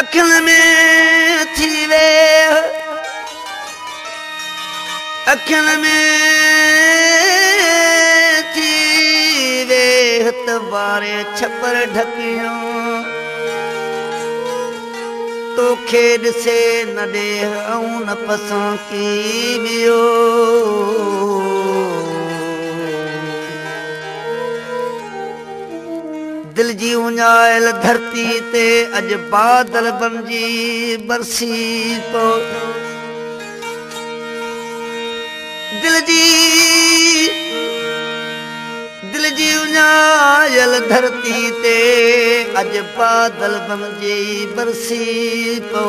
अखिल में थी वे अखिल में थी वे तवारे छपर ढकियो तोखे ॾिसे न ॾेह ऐं न पसां की वियो दिल जी उञायल धरती ते अॼु बादल बणिजी बरसी पो दिल जी उञायल धरती ते अॼु बादल बणिजी बरसी पो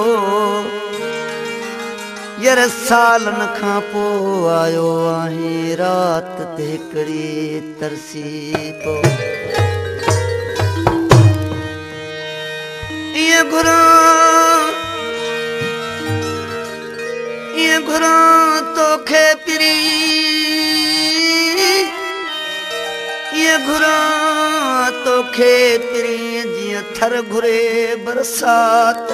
यार सालनि खां पोइ आयो आहीं राति ते हिकिड़ी तरसी पो ये घुरां तोखे पिरी ये घुरां तोखे पिरी जीअं थर घुरे बरसात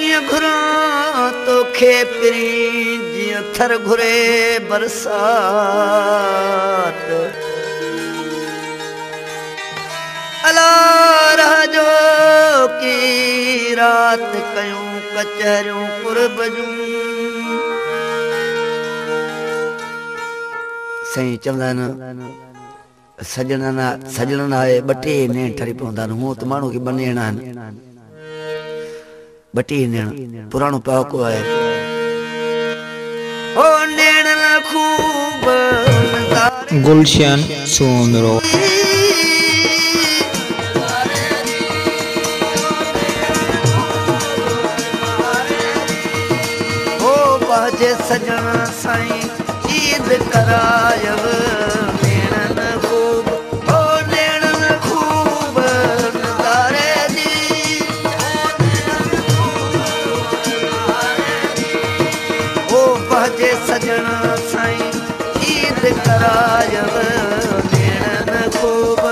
ये घुरां तोखे पिरी जीअं थर घुरे बरसात अला रह जो की रात कयूं कचहरियूं कुर्ब जूं साईं चवंदा आहिनि सजणनि आहे ॿ टे नेण ठरी पवंदा आहिनि हूअं त माण्हू खे ॿ नेण आहिनि ॿ टे नेण पुराणो पहाको आहे ओ नेण खूब गुलशन सोनरो ओ बाजे सजण साईं ईद करायव नेण खूब ओ नेण खूब नज़ारे दी ओ बाजे सजण साईं ईद करायव नेण खूब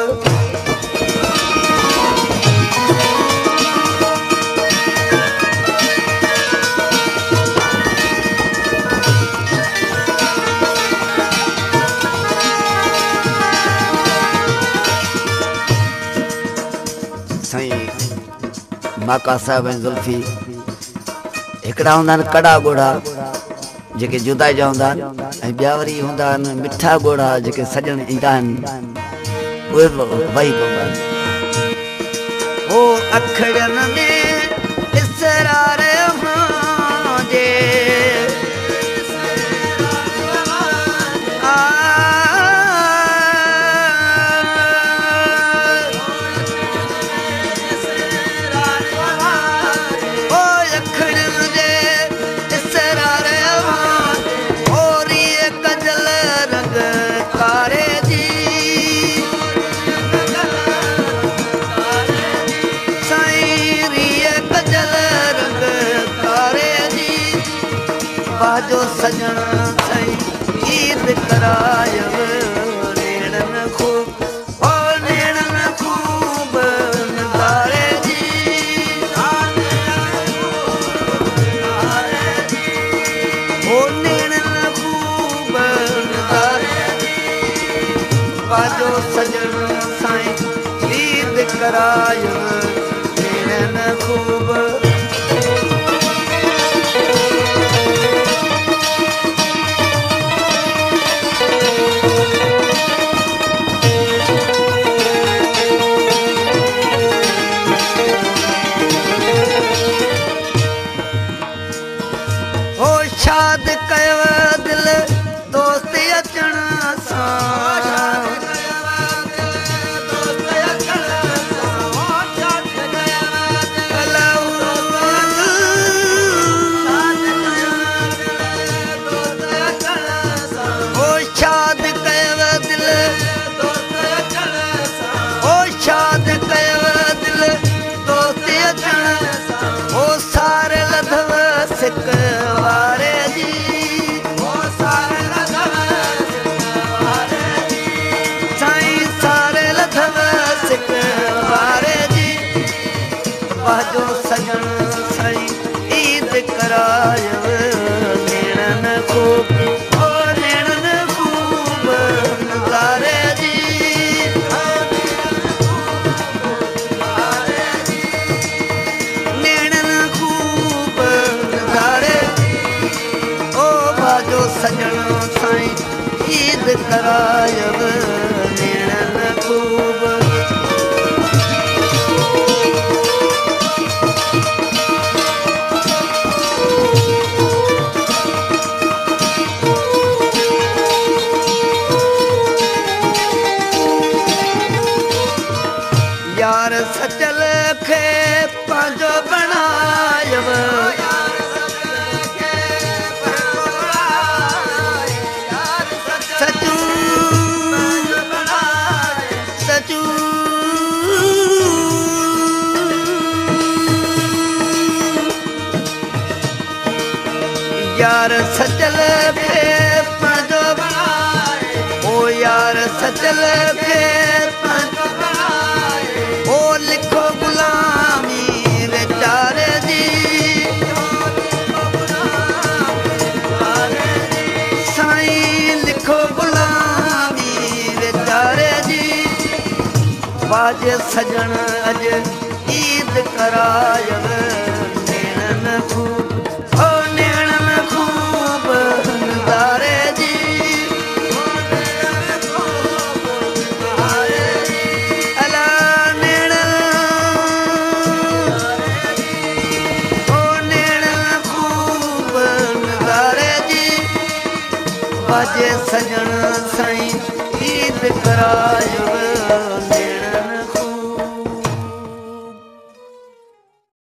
माका साहब ऐं ज़ुल्फी हिकिड़ा हूंदा आहिनि कड़ा ॻोढ़ा जेके जुदाई जा हूंदा आहिनि ऐं ॿिया वरी हूंदा आहिनि मिठा ॻोढ़ा जेके सजण ईंदा आहिनि उहे वही पवंदा आहिनि ओ अखड़नि में इसरार मुंहिंजे बाजो सजण साईं ईद करायव नेणन खूब ओ नेणन खूब नज़ारे जी ओ नेणन खूब नज़ारे बाजो सजण साईं ईद करायव नेणन खूब शाद कयो दिल दोस्त अचण सां सिक करायव नेणन खूब ओ नेणन खूब नज़ारे जी नेणन खूब नज़ारे ओ बाजो सजण साईं ईद करायव नेणन खूब यार सचल खे पंहिंजो बणायव सचू सचू यार सचल खे पंहिंजो बणाए ओ यार सचल खे पंहिंजो बणाए ओ लिखो गुलामी वेचारे जी साईं लिखो गुलामी वेचारे जी बाजे सजण अॼु ईद करायव नेणन खूब ओ नेणन खूब नज़ारे जी अला नेणन ओ नेणन खूब नज़ारे जी बाजे सजण साईं ईद करायव